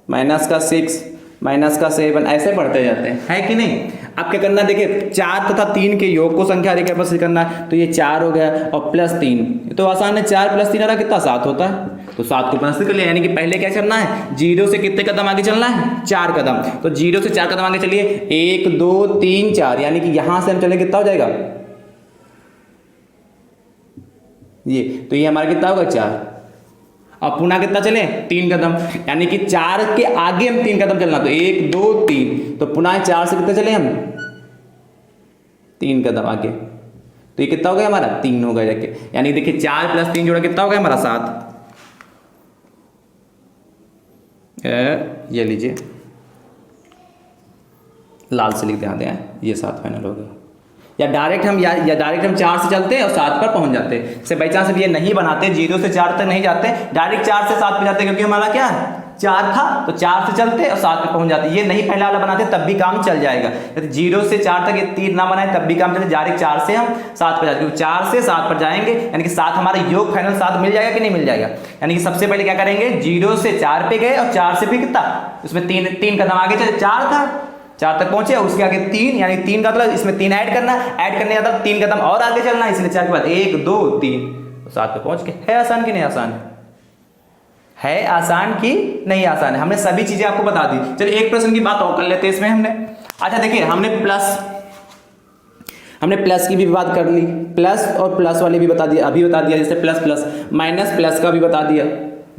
-6 -7 ऐसे पढ़ते जाते हैं, है कि नहीं। अब क्या करना, देखिए 4 तथा 3 के योग को संख्या रेखा पर से करना है, तो ये 4 हो गया और +3 तो आसान है, 4 + 3 कितना 7 होता है, तो 7 को प्लस कर लिया। यानी कि पहले क्या करना है, 0 से कितने कदम आगे चलना है, 4 कदम, तो 0 से 4 कदम आगे चलिए, 1 2 3 4, यानी कि यहां से हम चले कितना हो जाएगा ये, तो ये हमारा कितना होगा 4, अब पुनः कितना चले 3 कदम, यानी कि 4 के आगे हम 3 कदम चलना, तो 1 2 3, तो पुनः 4 से कितने चले हम 3 कदम आगे, तो ये कितना हो गया हमारा 3 हो गया जाके। यानी देखिए 4 + 3 जोड़ा कितना हो गया हमारा 7, ये लीजिए लाल से लिख दें, ये 7 फाइनल हो गया। या डायरेक्ट हम 4 से चलते और 7 पर पहुंच जाते, से बाई चांस ये नहीं बनाते, 0 से 4 तक नहीं जाते, डायरेक्ट 4 से 7 पे जाते, क्योंकि हमारा क्या है 4 था, तो 4 से चलते और 7 पे पहुंच जाते। ये नहीं पहला वाला बनाते तब भी काम चल जाएगा, यदि 0 से 4 तक ये 3 ना बनाए तब भी काम चले, डायरेक्ट 4 से हम 7 पर जाते, क्योंकि 4 से 7 पर जाएंगे, यानी कि 7 हमारा योग फाइनल 7 मिल जाएगा कि नहीं मिल जाएगा। यानी कि सबसे पहले क्या करेंगे, 0 से 4 पे गए और 4 से भी कितना, उसमें 3 कदम आगे चले, 4 था 4 तक पहुंचे, उसके आगे 3, यानी 3 का मतलब इसमें 3 ऐड करना, ऐड करने का 3 कदम और आगे चलना, इसलिए 4 के बाद 1 2 3 तो 7 पे पहुंच के। है आसान कि नहीं आसान है, आसान कि नहीं आसान है, हमने सभी चीजें आपको बता दी। चलिए एक प्रश्न की बात और कर लेते हैं इसमें हमने। अच्छा देखिए हमने प्लस की भी बात कर ली, प्लस और प्लस वाली भी बता दिया, अभी बता दिया, जैसे प्लस प्लस, माइनस प्लस का भी बता दिया,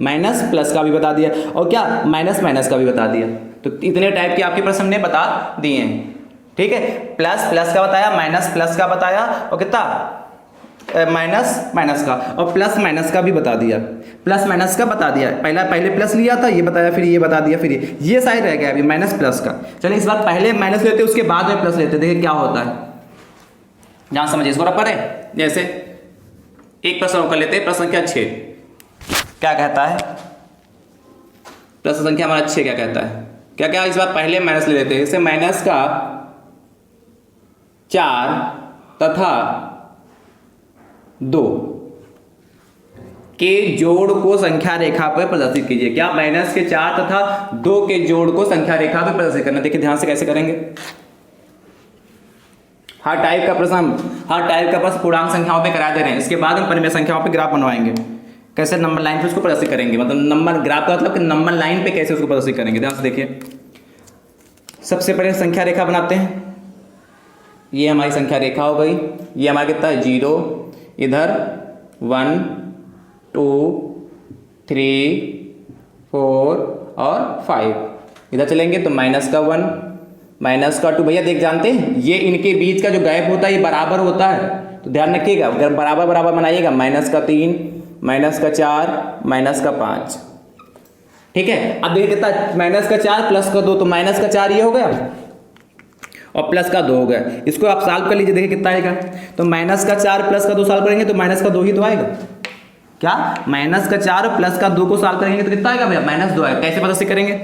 माइनस प्लस का भी बता दिया, और क्या माइनस माइनस का भी बता दिया। तो इतने टाइप के आपके प्रश्न ने बता दिए हैं, ठीक है। प्लस प्लस का बताया, माइनस प्लस का बताया, और कितना माइनस माइनस का, और प्लस माइनस का भी बता दिया, प्लस माइनस का बता दिया। पहले प्लस लिया था, ये बताया, फिर ये बता दिया, फिर ये साइड रह गया अभी माइनस प्लस का। चलिए इस बार पहले माइनस लेते उसके बाद में प्लस लेते, देखिए क्या होता है, जहां समझिए इसको रख पड़े। जैसे एक प्रश्न कर लेते हैं, प्रश्न संख्या 6 क्या कहता है, प्रश्न संख्या हमारा 6 क्या कहता है, क्या क्या इस बार पहले माइनस ले लेते हैं, जैसे माइनस का 4 तथा 2 के जोड़ को संख्या रेखा पर प्रदर्शित कीजिए। क्या माइनस के 4 तथा 2 के जोड़ को संख्या रेखा पर प्रदर्शित करना। देखिए ध्यान से कैसे करेंगे, हर टाइप का प्रश्न पूर्णांक संख्याओं पे करा दे रहे हैं, इसके बाद हम परिमेय संख्याओं पे ग्राफ बनवाएंगे, कैसे नंबर लाइन पे उसको प्रदर्शित करेंगे, मतलब नंबर ग्राफ का मतलब कि नंबर लाइन पे कैसे उसको प्रदर्शित करेंगे। ध्यान से देखिए, सबसे पहले संख्या रेखा बनाते हैं, ये हमारी संख्या रेखा हो गई, ये हमारा कितना है 0, इधर 1 2 3 4 और 5, इधर चलेंगे तो माइनस का 1 माइनस का 2। भैया देख जानते हैं ये इनके बीच का जो गैप होता है ये बराबर होता है, तो ध्यान रखिएगा, अगर बराबर बराबर बनाइएगा, माइनस का 3 माइनस का 4 माइनस का 5, ठीक है। अब देखिए कितना, माइनस का 4 प्लस का 2, तो माइनस का 4 ये हो गया और प्लस का 2 हो गया, इसको आप सॉल्व कर लीजिए, देखिए कितना आएगा, तो माइनस का 4 प्लस का 2 सॉल्व करेंगे तो माइनस का 2 ही तो आएगा। क्या माइनस का 4 प्लस का 2 को सॉल्व करेंगे तो कितना आएगा भैया, -2 आएगा। कैसे प्रदर्शित करेंगे,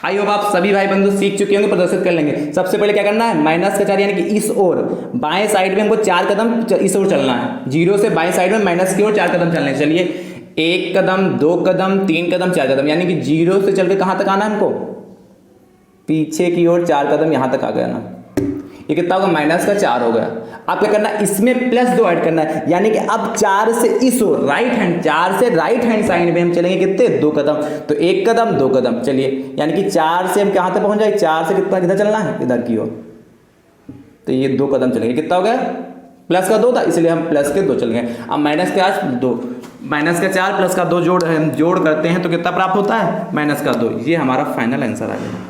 आई होप आप सभी भाई बंधु सीख चुके होंगे, प्रदर्शित कर लेंगे। सबसे पहले क्या करना है, माइनस का 4 यानी कि इस ओर बाएं साइड में हमको 4 कदम इस ओर चलना है, 0 से बाएं साइड में माइनस की ओर 4 कदम चलने। चलिए 1 कदम 2 कदम 3 कदम 4 कदम, यानी कि 0 से चल के कहां तक आना है हमको, पीछे की ओर 4 कदम यहां तक आ गया ना, ये कितना होगा माइनस का 4 हो गया। अब क्या करना है, इसमें +2 ऐड करना है, यानी कि अब 4 से इस ओर राइट हैंड, 4 से राइट हैंड साइड में हम चलेंगे कितने 2 कदम, तो 1 कदम 2 कदम। चलिए यानी कि 4 से हम कहां तक पहुंच जाए, 4 से कितना किधर चलना है, इधर की ओर, तो ये 2 कदम चलेंगे, कितना हो गया, प्लस का 2 था इसलिए हम प्लस के 2 चल गए। अब माइनस का 2 माइनस का 4 प्लस का 2 जोड़ करते हैं तो कितना प्राप्त होता है, -2। ये हमारा फाइनल आंसर आ गया,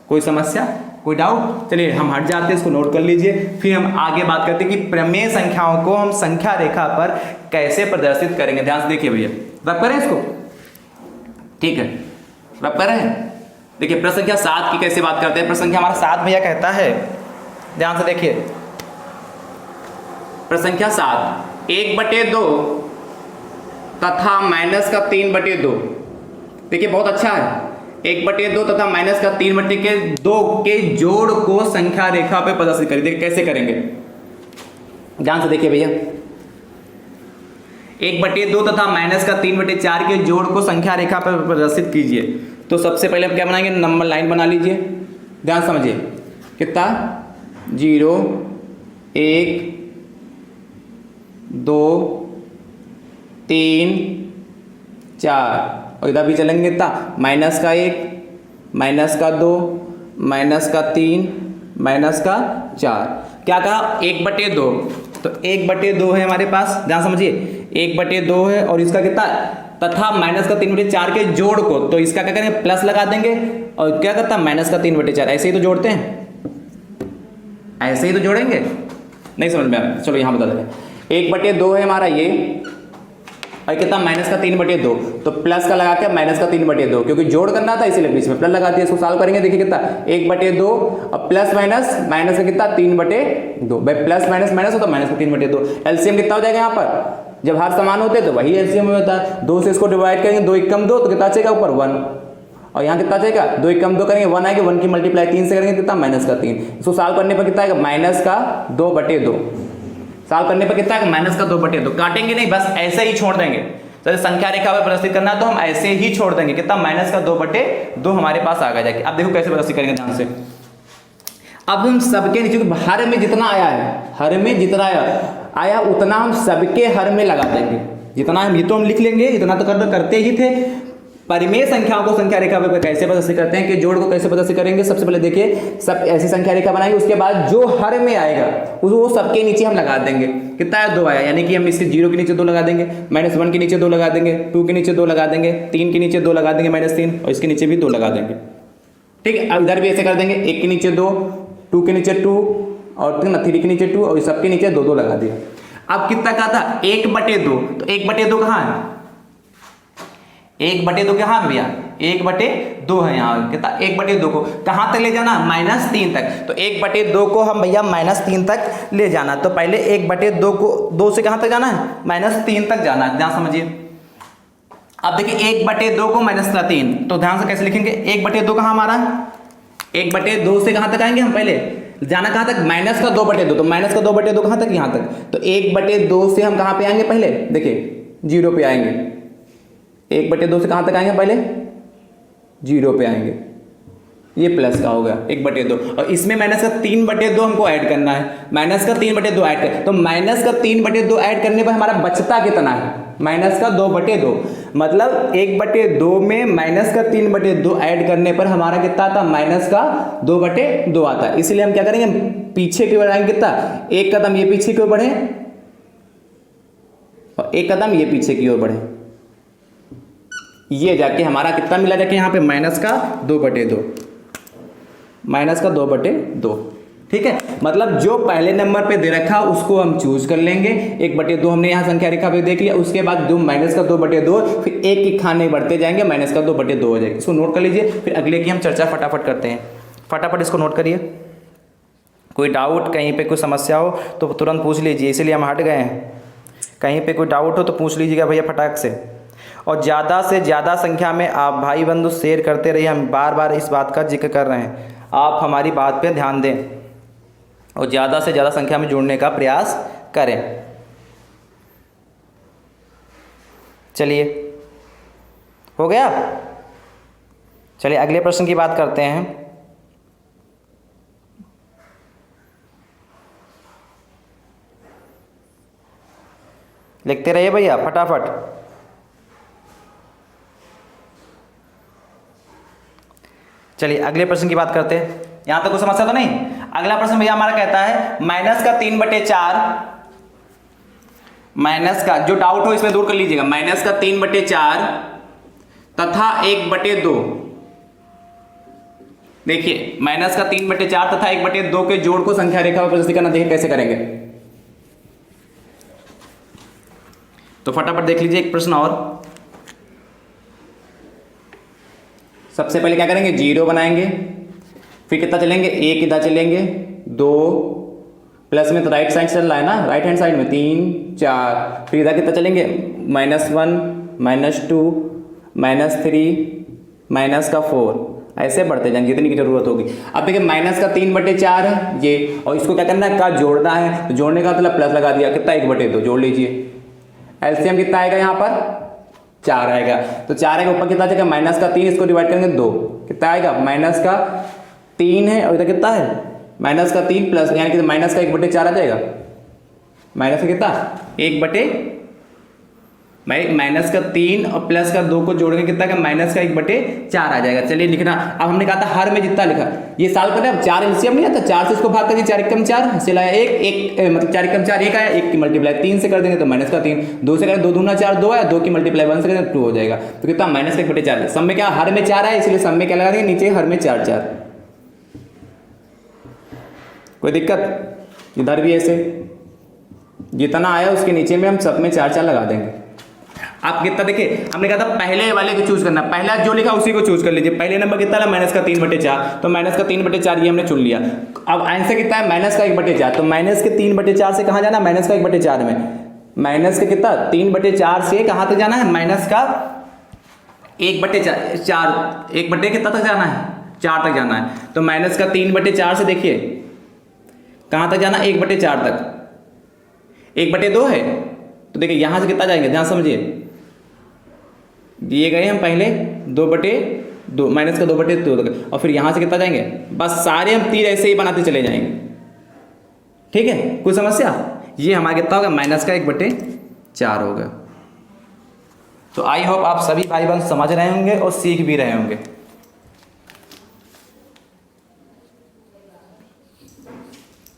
कोई समस्या कोई डाउट? चलिए हम हट जाते हैं, इसको नोट कर लीजिए, फिर हम आगे बात करते हैं कि प्रमेय संख्याओं को हम संख्या रेखा पर कैसे प्रदर्शित करेंगे। ध्यान से देखिए भैया, रब करें इसको, ठीक है, रब करें। देखिए प्रश्न संख्या 7 की कैसे बात करते हैं। प्रश्न संख्या हमारा 7 भैया कहता है, ध्यान से देखिए, प्रश्न संख्या 7, 1/2 तथा -3/2। देखिए बहुत अच्छा है, 1/2 तथा -3/2 के जोड़ को संख्या रेखा पे प्रदर्शित करिए। देखिए कैसे करेंगे, ध्यान से देखिए भैया, 1/2 तथा -3/4 के जोड़ को संख्या रेखा पर प्रदर्शित कीजिए। तो सबसे पहले हम क्या बनाएंगे, नंबर लाइन बना लीजिए, ध्यान समझिए, कितना 0 1 2 3 4, और इधर भी चलेंगे कितना, -1 -2 -3 -4। क्या कहा, 1/2, तो 1/2 है हमारे पास, ध्यान समझिए, 1/2 है, और इसका कितना, तथा -3/4 के जोड़ को, तो इसका क्या करेंगे, प्लस लगा देंगे, और क्या करता है -3/4। ऐसे ही तो जोड़ते हैं, ऐसे ही तो जोड़ेंगे, नहीं समझ में आ रहा, चलो यहाँ बता देंगे। 1/2 है हमारा ये, और कितना -3/2, तो प्लस का लगा के -3/2, क्योंकि जोड़ करना था इसीलिए बीच में प्लस लगा दिया। इसको सॉल्व करेंगे, देखिए कितना 1/2 और प्लस माइनस का कितना 3/2, भाई प्लस माइनस होता है -3/2। एलसीएम कितना हो जाएगा यहाँ पर, जब हार समान होते हैं तो वही एलसीएम में होता है। 2 से इसको डिवाइड करेंगे, 2 1 2, तो कितना चाहिए ऊपर 1, और यहाँ कितना चाहिए, 2 1 2 करेंगे 1 आएगा, 1 की मल्टीप्लाई 3 से करेंगे कितना -3। इसको सॉल्व करने पर कितना आएगा -2/2। सॉल्व करने पर कितना है -2/2। काटेंगे नहीं, बस ऐसे ही छोड़ देंगे। तो संख्या रेखा पर प्रदर्शित करना तो हम ऐसे ही छोड़ देंगे, कितना -2/2 हमारे पास आ जाएगा। अब देखो कैसे प्रदर्शित करेंगे, ध्यान से। अब हम सबके नीचे हर में जितना आया है, हर में जितना आया उतना हम सबके हर में लगा देंगे। जितना हम ये तो हम लिख लेंगे, इतना तो करते ही थे। परिमेय संख्याओं को संख्या रेखा पर कैसे प्रदर्शित करते हैं, कि जोड़ को कैसे प्रदर्शित करेंगे। सबसे पहले देखिए, सब ऐसी संख्या रेखा बनाएंगे, उसके बाद जो हर में आएगा वो सबके नीचे हम लगा देंगे। कितना है, 2 आया, यानी कि हम इसके 0 के नीचे 2 लगा देंगे, -1 के नीचे 2 लगा देंगे, 2 के नीचे 2 लगा देंगे, 3 के नीचे 2 लगा देंगे -3, और इसके नीचे भी 2 लगा देंगे। ठीक है, अब इधर भी ऐसे कर देंगे, 1 के नीचे 2, 2 के नीचे 2, और 3 के नीचे 2, और सबके नीचे 2 लगा दिया। अब कितना कहा था, 1/2, तो 1/2 कहाँ है, 1/2 कहाँ भैया, 1/2 है यहाँ, कितना 1/2 को कहाँ तक ले जाना, -3 तक। तो 1/2 को हम भैया -3 तक ले जाना, तो पहले 1/2 को 2 से कहाँ तक जाना है, -3 तक जाना है, ध्यान समझिए। अब देखिए 1/2 को -3, तो ध्यान से कैसे लिखेंगे, 1/2 कहाँ हमारा, 1/2 से कहाँ तक आएंगे हम, पहले जाना कहाँ तक, -2/2, तो -2/2 कहाँ तक, यहाँ तक। तो 1/2 से हम कहाँ पे आएंगे, पहले देखिए 0 पे आएंगे। 1/2 से कहाँ तक आएंगे, पहले 0 पे आएंगे, ये प्लस का हो गया 1/2, और इसमें -3/2 हमको ऐड करना है, -3/2 ऐड कर, तो -3/2 ऐड करने पर हमारा बचता कितना है, -2/2। मतलब 1/2 में -3/2 ऐड करने पर हमारा कितना आता है, -2/2 आता है। इसलिए हम क्या करेंगे, पीछे की ओर आएंगे, कितना, एक कदम ये पीछे की ओर बढ़े, और एक कदम ये पीछे की ओर बढ़े, ये जाके हमारा कितना मिला, जाके यहाँ पे -2/2। ठीक है, मतलब जो पहले नंबर पे दे रखा उसको हम चूज कर लेंगे। 1/2 हमने यहाँ संख्या रेखा पे देख लिया, उसके बाद -2/2, फिर एक की खाने बढ़ते जाएंगे, -2/2 हो जाएगा। इसको नोट कर लीजिए, फिर अगले की हम चर्चा फटाफट करते हैं। फटाफट इसको नोट करिए, कोई डाउट कहीं पे कोई समस्या हो तो तुरंत पूछ लीजिए, इसीलिए हम हट गए हैं। कहीं पे कोई डाउट हो तो पूछ लीजिएगा भैया फटाक से, और ज़्यादा से ज़्यादा संख्या में आप भाई बंधु शेयर करते रहिए। हम बार बार इस बात का जिक्र कर रहे हैं, आप हमारी बात पे ध्यान दें और ज़्यादा से ज़्यादा संख्या में जुड़ने का प्रयास करें। चलिए, हो गया। चलिए अगले प्रश्न की बात करते हैं। लिखते रहिए भैया फटाफट। चलिए अगले प्रश्न की बात करते हैं। यहां तक कोई समस्या तो नहीं। अगला प्रश्न भैया हमारा कहता है -3/4, माइनस का जो डाउट हो इसमें दूर कर लीजिएगा, -3/4 तथा 1/2 देखिए माइनस का 3/4 तथा 1/2 के जोड़ को संख्या रेखा पर प्रदर्शित करना, देखिए कैसे करेंगे। तो फटाफट देख लीजिए एक प्रश्न और। सबसे पहले क्या करेंगे, 0 बनाएंगे, फिर कितना चलेंगे, 1 इधर चलेंगे, 2 प्लस में तो राइट साइड चल रहा है ना, राइट हैंड साइड में 3 4, फिर इधर कितना चलेंगे, -1 -2 -3 -4, ऐसे बढ़ते जाएंगे जितनी की जरूरत होगी। अब देखिए माइनस का 3/4 है ये, और इसको क्या करना है, का जोड़ना है, तो जोड़ने का मतलब प्लस लगा दिया, कितना 1/2 जोड़ लीजिए। एलसीएम कितना आएगा यहाँ पर, 4 आएगा। तो 4 आएगा, ऊपर कितना आएगा, माइनस का 3, इसको डिवाइड करेंगे 2, कितना आएगा, माइनस का 3 है, और इधर कितना है, माइनस का 3 प्लस, यानी कि माइनस का 1/4 आ जाएगा। माइनस का कितना, माइनस का 3 और प्लस का 2 को जोड़ेंगे कितना का, माइनस का 1/4 आ जाएगा। चलिए लिखना, अब हमने कहा था हर में जितना लिखा, ये साल करें, अब 4 एलसीएम नहीं आता, 4 से इसको भाग करिए, 4 एकम 4 सिलाया 1 मतलब 4 एकम 4 1 आया, 1 की मल्टीप्लाई 3 से कर देंगे तो माइनस का 3, 2 से करें 2 दूना 4 2 है, 2 की मल्टीप्लाई 1 से करें 2 हो जाएगा। तो कितना, माइनस का 1/4। सब में क्या, हर में 4 है, इसलिए सब में क्या लगा देंगे, नीचे हर में 4 4। कोई दिक्कत, इधर भी ऐसे जितना आया उसके नीचे में हम सब में 4 4 लगा देंगे। आप कितना देखिए, हमने कहा था पहले वाले को चूज करना, पहला जो लिखा उसी को चूज कर लीजिए। पहले नंबर कितना है, माइनस का 3/4, तो माइनस का 3/4 ये हमने चुन लिया। अब आंसर कितना है, माइनस का 1/4, तो माइनस के 3/4 से कहाँ जाना, माइनस का 1/4 में, माइनस का कितना 3/4 से कहाँ तक जाना है, माइनस का 1/4, 1 कितना तक जाना है, 4 तक जाना है। तो माइनस का 3/4 से देखिए कहाँ तक जाना, 1/4 तक, 1/2 है, तो देखिए यहां से कितना जाएंगे, ध्यान समझिए, दिए गए हम पहले 2/2, माइनस का 2/2 तक, और फिर यहां से कितना जाएंगे, बस सारे हम तीर ऐसे ही बनाते चले जाएंगे। ठीक है, कोई समस्या, ये हमारा कितना होगा, माइनस का 1/4 होगा। तो आई होप आप सभी भाई बहन समझ रहे होंगे और सीख भी रहे होंगे।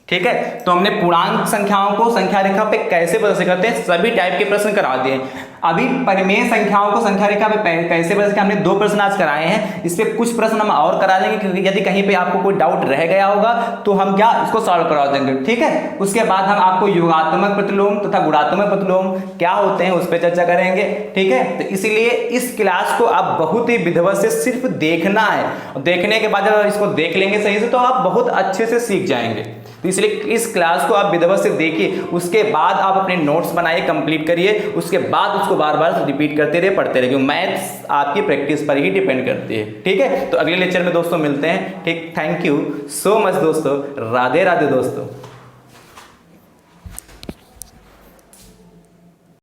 ठीक है, तो हमने पूर्णांक संख्याओं को संख्या रेखा पे कैसे प्रदर्शित करते हैं सभी टाइप के प्रश्न करा दिए। अभी परिमेय संख्याओं को संख्या रेखा पे कैसे प्रदर्शित, हमने 2 प्रश्न आज कराए हैं, इस पे कुछ प्रश्न हम और करा लेंगे, क्योंकि यदि कहीं पे आपको कोई डाउट रह गया होगा तो हम क्या इसको सॉल्व करा देंगे। ठीक है, उसके बाद हम आपको योगात्मक प्रतिलोम तथा गुणात्मक प्रतिलोम क्या होते हैं उस पर चर्चा करेंगे। ठीक है, तो इसीलिए इस क्लास को आप बहुत ही विधिवत से सिर्फ देखना है, और देखने के बाद जब इसको देख लेंगे सही से तो आप बहुत अच्छे से सीख जाएंगे। तो इसलिए इस क्लास को आप विधिवत से देखिए, उसके बाद आप अपने नोट्स बनाइए, कंप्लीट करिए, उसके बाद उसको बार बार रिपीट करते रहिए, पढ़ते रहिए, क्योंकि मैथ्स आपकी प्रैक्टिस पर ही डिपेंड करती है। ठीक है, तो अगले लेक्चर में दोस्तों मिलते हैं। ठीक, थैंक यू सो मच दोस्तों, राधे राधे दोस्तों।